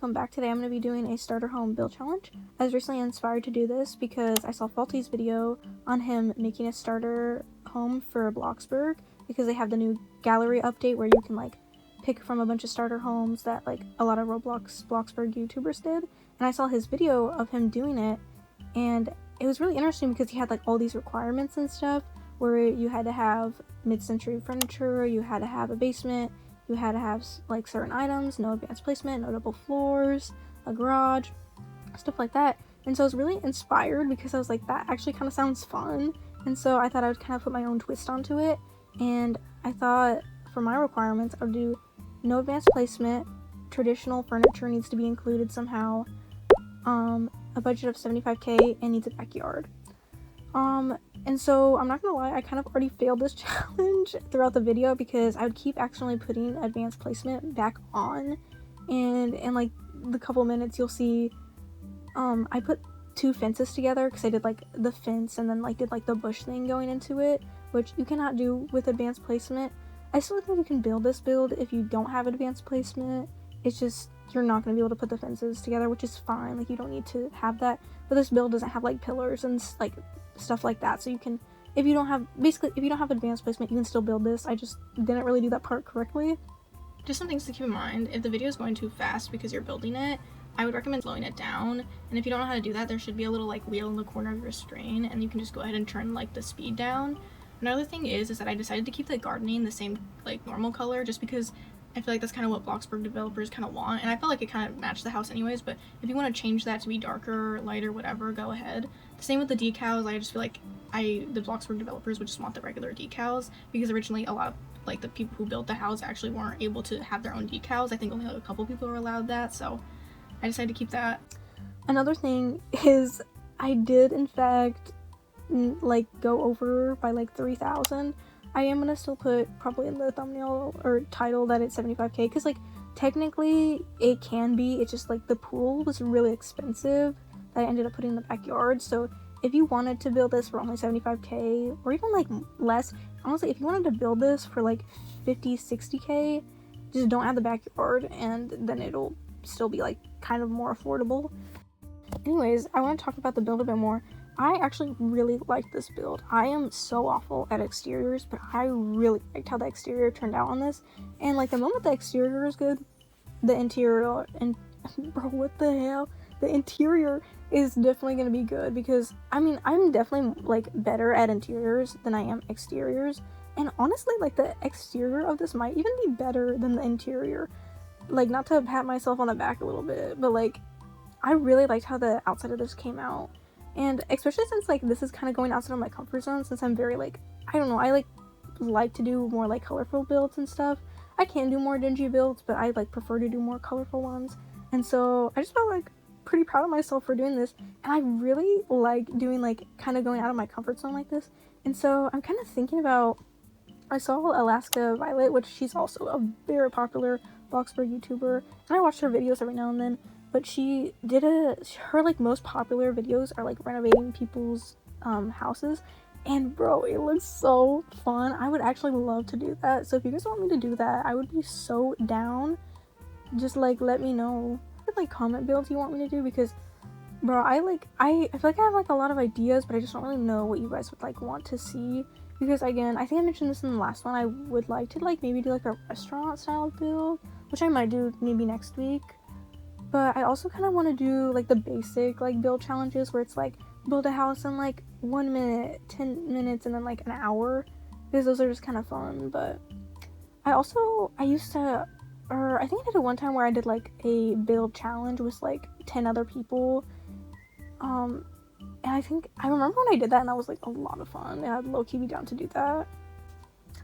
welcome back. Today I'm going to be doing a starter home build challenge. I was recently inspired to do this because I saw Faulty's video on him making a starter home for Bloxburg, because they have the new gallery update where you can like pick from a bunch of starter homes that like a lot of Bloxburg YouTubers did. And I saw his video of him doing it, and it was really interesting because he had like all these requirements and stuff where you had to have mid-century furniture, you had to have a basement, you had to have like certain items, no advanced placement, no double floors, a garage, stuff like that. And so I was really inspired because I was like, that actually kind of sounds fun. And so I thought I would kind of put my own twist onto it. And I thought for my requirements, I would do no advanced placement, traditional furniture needs to be included somehow, a budget of $75K, and needs a backyard. And so I'm not gonna lie, I kind of already failed this challenge throughout the video because I would keep accidentally putting advanced placement back on, and in like the couple minutes you'll see I put two fences together because I did like the fence and then like did like the bush thing going into it, which you cannot do with advanced placement. I still think you can build this build if you don't have advanced placement. It's just you're not going to be able to put the fences together, which is fine, like you don't need to have that. But this build doesn't have like pillars and like stuff like that, so you can, if you don't have advanced placement, you can still build this. I just didn't really do that part correctly. Just some things to keep in mind: if the video is going too fast because you're building it, I would recommend slowing it down. And if you don't know how to do that, there should be a little like wheel in the corner of your screen, and you can just go ahead and turn like the speed down. Another thing is that I decided to keep the gardening the same like normal color, just because I feel like that's kind of what Bloxburg developers kind of want, and I felt like it kind of matched the house anyways. But if you want to change that to be darker, lighter, whatever, go ahead. The same with the decals. I just feel like the Bloxburg developers would just want the regular decals, because originally a lot of like the people who built the house actually weren't able to have their own decals. I think only like a couple people were allowed that, so I decided to keep that. Another thing is I did in fact like go over by like 3,000. I am gonna still put probably in the thumbnail or title that it's 75K, because like technically it can be, it's just like the pool was really expensive that I ended up putting in the backyard. So if you wanted to build this for only 75K or even like less, honestly, if you wanted to build this for like 50-60K, just don't add the backyard, and then it'll still be like kind of more affordable. Anyways, I want to talk about the build a bit more. I actually really liked this build. I am so awful at exteriors, but I really liked how the exterior turned out on this. And like the moment the exterior is good, the interior, and bro, what the hell? The interior is definitely going to be good, because I mean, I'm definitely like better at interiors than I am exteriors. And honestly, like the exterior of this might even be better than the interior. Like, not to pat myself on the back a little bit, but like I really liked how the outside of this came out. And especially since like this is kind of going outside of my comfort zone, since I'm very like, I don't know, I like to do more like colorful builds and stuff. I can do more dingy builds, but I like prefer to do more colorful ones. And so I just felt like pretty proud of myself for doing this, and I really like doing like kind of going out of my comfort zone like this. And so I'm kind of thinking about, I saw Alaska Violet, which she's also a very popular Bloxburg YouTuber, and I watch her videos every now and then. But she did her like most popular videos are like renovating people's houses, and bro, it looks so fun. I would actually love to do that. So if you guys want me to do that, I would be so down. Just like let me know. Like comment builds you want me to do, because bro, I feel like I have like a lot of ideas, but I just don't really know what you guys would like want to see. Because again, I think I mentioned this in the last one, I would like to like maybe do like a restaurant style build, which I might do maybe next week. But I also kind of want to do like the basic like build challenges where it's like build a house in like 1 minute, 10 minutes, and then like an hour, because those are just kind of fun. But I used to, or I think I did it one time where I did like a build challenge with like 10 other people. And I think I remember when I did that, and that was like a lot of fun, and I'd low-key be down to do that.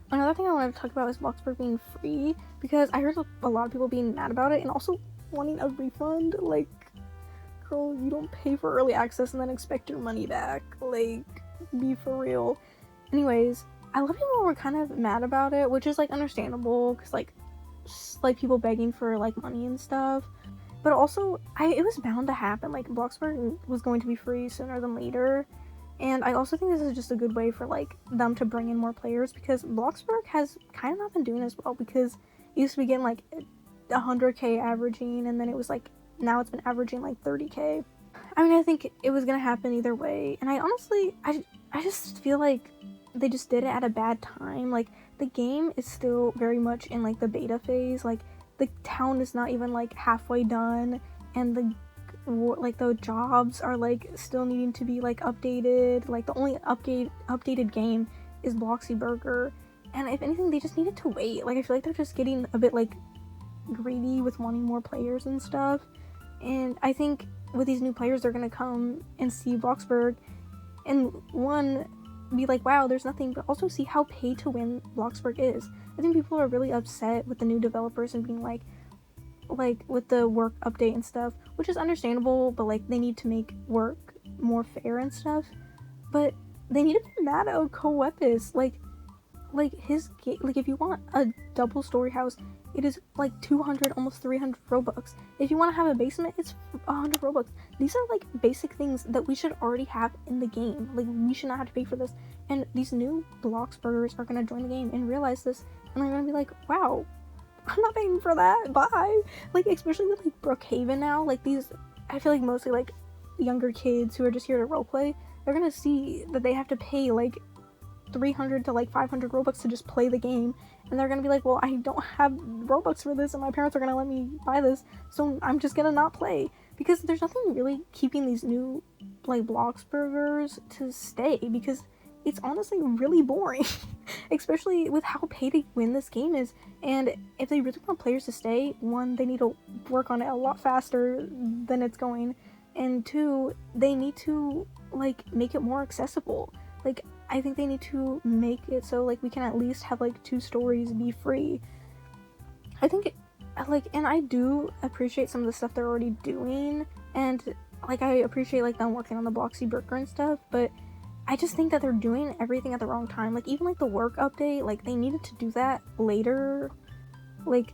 Another thing I wanted to talk about is Bloxburg being free, because I heard a lot of people being mad about it and also wanting a refund. Like, girl, you don't pay for early access and then expect your money back. Like, be for real. Anyways, a lot of people were kind of mad about it, which is like understandable, because like people begging for like money and stuff. But also, it was bound to happen. Like, Bloxburg was going to be free sooner than later. And I also think this is just a good way for like them to bring in more players, because Bloxburg has kind of not been doing as well, because it used to be getting like 100K averaging, and then it was like now it's been averaging like 30K. I mean, I think it was gonna happen either way, and I honestly, I just feel like they just did it at a bad time. Like, the game is still very much in like the beta phase. Like, the town is not even like halfway done, and the jobs are like still needing to be like updated. Like, the only updated game is Bloxburg, and if anything, they just needed to wait. Like, I feel like they're just getting a bit like greedy with wanting more players and stuff, and I think with these new players, they're gonna come and see Bloxburg and one, be like, wow, there's nothing, but also see how pay to win Bloxburg is. I think people are really upset with the new developers and being like with the work update and stuff, which is understandable, but like they need to make work more fair and stuff. But they need to be mad at Coepis. Like his like, if you want a double story house, it is like 200, almost 300 Robux. If you want to have a basement, it's 100 Robux. These are like basic things that we should already have in the game. Like, we should not have to pay for this. And these new Bloxburgers are gonna join the game and realize this, and they're gonna be like, wow, I'm not paying for that. Bye. Like, especially with like Brookhaven now. Like, these, I feel like mostly like younger kids who are just here to roleplay, they're gonna see that they have to pay like 300 to like 500 Robux to just play the game, and they're gonna be like, well, I don't have Robux for this, and my parents are gonna let me buy this, so I'm just gonna not play, because there's nothing really keeping these new like Bloxburgers to stay, because it's honestly really boring. Especially with how pay to win this game is. And if they really want players to stay, one, they need to work on it a lot faster than it's going, and two, they need to like make it more accessible. Like, I think they need to make it so like we can at least have like 2 stories be free. I think and I do appreciate some of the stuff they're already doing, and like I appreciate like them working on the Bloxburg and stuff, but I just think that they're doing everything at the wrong time. Like, even like the work update, like they needed to do that later, like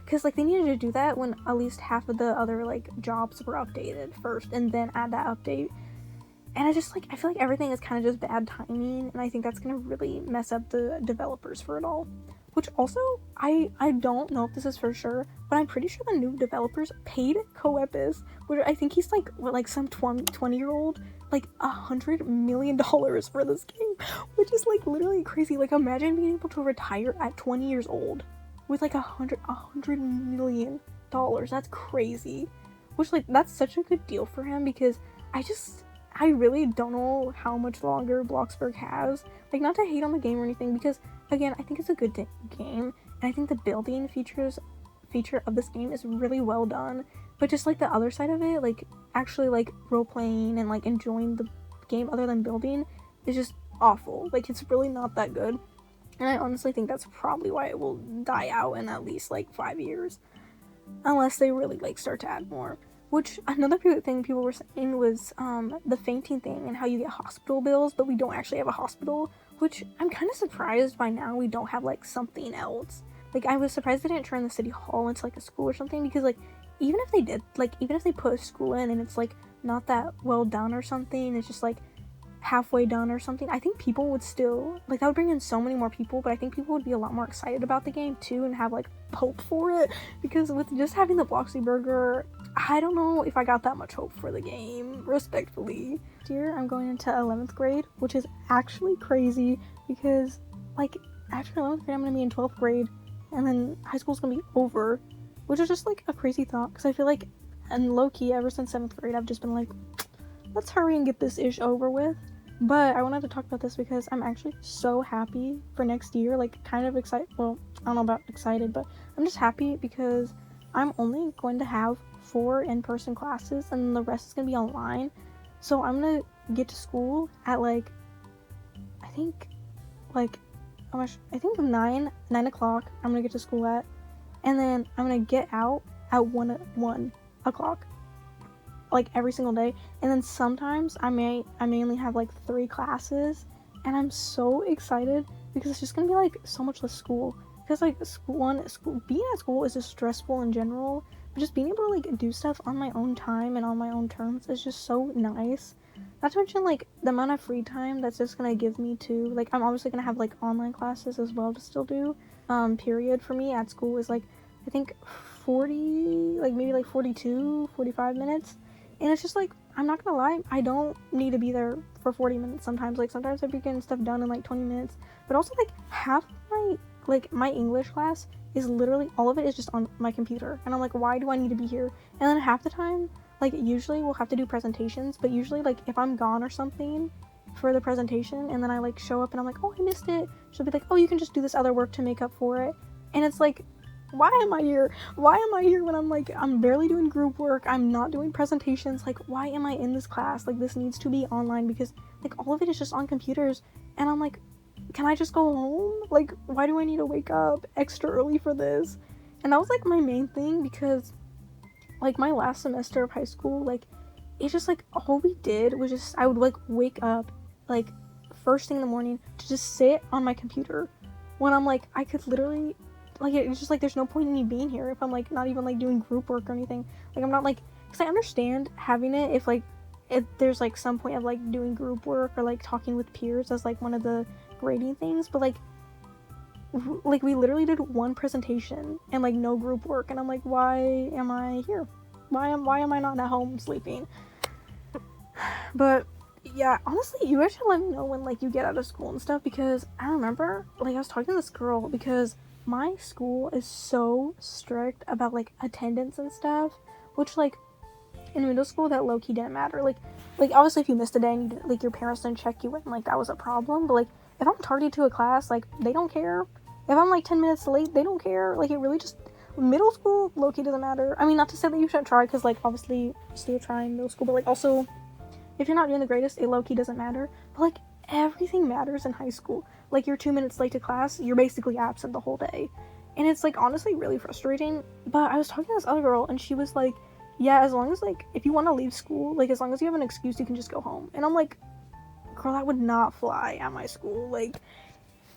because like they needed to do that when at least half of the other like jobs were updated first, and then add that update. And I feel like everything is kind of just bad timing, and I think that's gonna really mess up the developers for it all. Which also, I don't know if this is for sure, but I'm pretty sure the new developers paid Coepis, which I think he's like, what, like some 20-year-old, like $100 million for this game, which is like literally crazy. Like, imagine being able to retire at 20 years old with like $100 million. That's crazy. Which, like, that's such a good deal for him, because I really don't know how much longer Bloxburg has. Like, not to hate on the game or anything, because, again, I think it's a good game, and I think the building feature of this game is really well done, but just, like, the other side of it, like, actually, like, role-playing and, like, enjoying the game other than building is just awful. Like, it's really not that good, and I honestly think that's probably why it will die out in at least, like, 5 years, unless they really, like, start to add more. Which, another thing people were saying was the fainting thing and how you get hospital bills, but we don't actually have a hospital, which I'm kind of surprised by now we don't have, like, something else. Like, I was surprised they didn't turn the city hall into, like, a school or something, because, like, even if they did, like, even if they put a school in and it's, like, not that well done or something, it's just, like, halfway done or something, I think people would still, like, that would bring in so many more people, but I think people would be a lot more excited about the game, too, and have, like, hope for it, because with just having the Bloxburg, I don't know if I got that much hope for the game, respectfully. This year, I'm going into 11th grade, which is actually crazy, because, like, after 11th grade, I'm going to be in 12th grade, and then high school's going to be over, which is just, like, a crazy thought, because I feel like, and low-key, ever since 7th grade, I've just been like, let's hurry and get this ish over with. But I wanted to talk about this because I'm actually so happy for next year, like, kind of excited, well, I don't know about excited, but I'm just happy because I'm only going to have 4 in-person classes, and the rest is going to be online. So I'm going to get to school at, like, I think 9 o'clock I'm going to get to school at, and then I'm going to get out at 1 o'clock, like, every single day. And then sometimes I may only have, like, 3 classes, and I'm so excited because it's just going to be, like, so much less school. Because, like, being at school is just stressful in general, but just being able to, like, do stuff on my own time and on my own terms is just so nice. Not to mention, like, the amount of free time that's just gonna give me too. Like, I'm obviously gonna have, like, online classes as well to still do. Period for me at school is, like, I think 40, like maybe like 42, 45 minutes. And it's just like, I'm not gonna lie, I don't need to be there for 40 minutes sometimes. Like sometimes I'd be getting stuff done in like 20 minutes. But also like half my English class is literally, all of it is just on my computer. And I'm like, why do I need to be here? And then half the time, like usually we'll have to do presentations, but usually like if I'm gone or something for the presentation and then I like show up and I'm like, oh, I missed it, she'll be like, oh, you can just do this other work to make up for it. And it's like, why am I here? Why am I here when I'm like, I'm barely doing group work, I'm not doing presentations? Like, why am I in this class? Like, this needs to be online because like all of it is just on computers. And I'm like, can I just go home? Like, why do I need to wake up extra early for this? And that was like my main thing, because like my last semester of high school, like it's just like all we did was just, I would like wake up like first thing in the morning to just sit on my computer when I'm like, I could literally, like, it's just like there's no point in me being here if I'm like not even like doing group work or anything. Like I'm not like, because I understand having it if there's like some point of like doing group work or like talking with peers as like one of the grading things, but like we literally did one presentation and like no group work, and I'm like, why am I here? Why am I not at home sleeping? But yeah, honestly, you guys should let me know when like you get out of school and stuff, because I remember like I was talking to this girl, because my school is so strict about like attendance and stuff, which like in middle school that low-key didn't matter. Like obviously if you missed a day and you didn't, like your parents didn't check you in, like that was a problem. But like if I'm tardy to a class, like they don't care. If I'm like 10 minutes late, they don't care. Like it really just, middle school low-key doesn't matter. I mean, not to say that you shouldn't try, because like obviously still trying middle school, but like also if you're not doing the greatest, it low-key doesn't matter. But like everything matters in high school. Like you're 2 minutes late to class, you're basically absent the whole day. And it's like honestly really frustrating. But I was talking to this other girl and she was like, yeah, as long as like if you want to leave school, like as long as you have an excuse, you can just go home. And I'm like, girl, that would not fly at my school. Like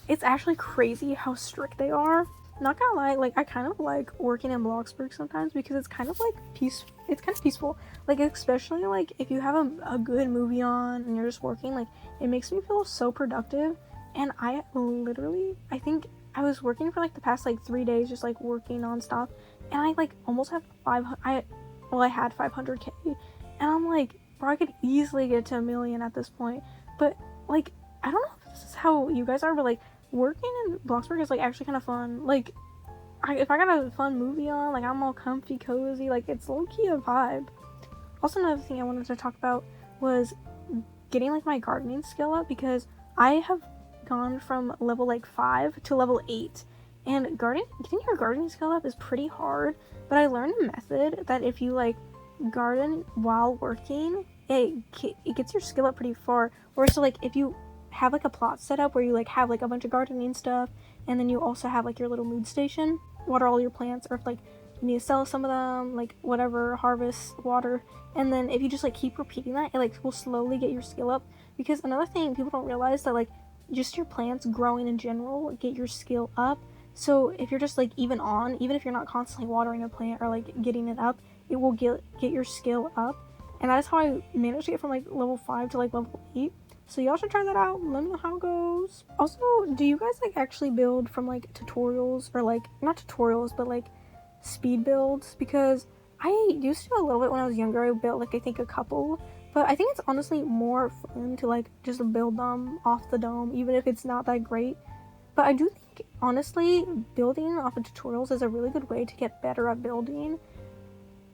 it's actually crazy how strict they are. Not gonna lie, like I kind of like working in Bloxburg sometimes, because it's kind of like it's kind of peaceful. Like especially like if you have a good movie on and you're just working, like it makes me feel so productive. And I think I was working for like the past like 3 days, just like working nonstop, and I like almost had I had 500k, and I'm like, bro, I could easily get to 1 million at this point. But like I don't know if this is how you guys are, but like working in Bloxburg is like actually kind of fun. Like if I got a fun movie on, like I'm all comfy cozy, like it's low-key a vibe. Also, another thing I wanted to talk about was getting like my gardening skill up, because I have gone from level like 5 to level 8, and getting your gardening skill up is pretty hard. But I learned a method that if you like garden while working, it gets your skill up pretty far. Or so like if you have like a plot set up where you like have like a bunch of gardening stuff, and then you also have like your little mood station, water all your plants, or if like you need to sell some of them, like whatever, harvest, water. And then if you just like keep repeating that, it like will slowly get your skill up. Because another thing people don't realize, that like just your plants growing in general get your skill up. So if you're just like even if you're not constantly watering a plant or like getting it up, it will get your skill up. And that is how I managed to get from like level 5 to like level 8. So y'all should try that out. Let me know how it goes. Also, do you guys like actually build from like tutorials, or like not tutorials, but like speed builds? Because I used to do a little bit when I was younger. I built like I think a couple, but I think it's honestly more fun to like just build them off the dome, even if it's not that great. But I do think honestly building off of tutorials is a really good way to get better at building.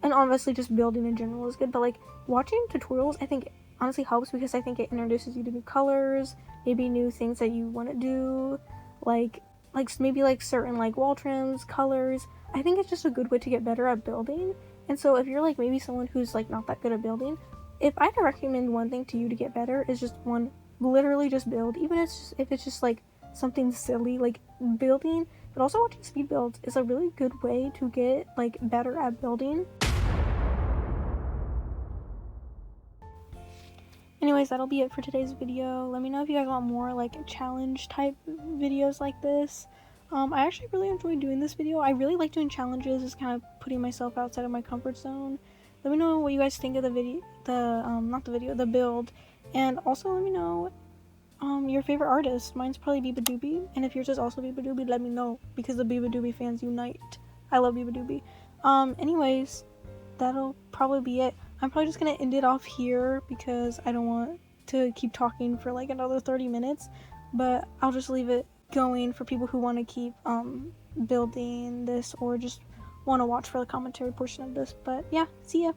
And obviously just building in general is good, but like watching tutorials I think honestly helps, because I think it introduces you to new colors, maybe new things that you want to do, like maybe like certain like wall trims, colors. I think it's just a good way to get better at building. And so if you're like maybe someone who's like not that good at building, if I had to recommend one thing to you to get better, is just literally just build. Even if it's just like something silly like building, but also watching speed builds is a really good way to get like better at building. Anyways, that'll be it for today's video. Let me know if you guys want more like challenge type videos like this. I actually really enjoyed doing this video. I really like doing challenges, just kind of putting myself outside of my comfort zone. Let me know what you guys think of the build. And also let me know your favorite artist. Mine's probably Biba Doobie, and if yours is also Biba Doobie, let me know, because the Biba Doobie fans unite. I love Biba Doobie. Anyways, that'll probably be it. I'm probably just gonna end it off here because I don't want to keep talking for like another 30 minutes, but I'll just leave it going for people who want to keep building this or just want to watch for the commentary portion of this. But yeah, see ya.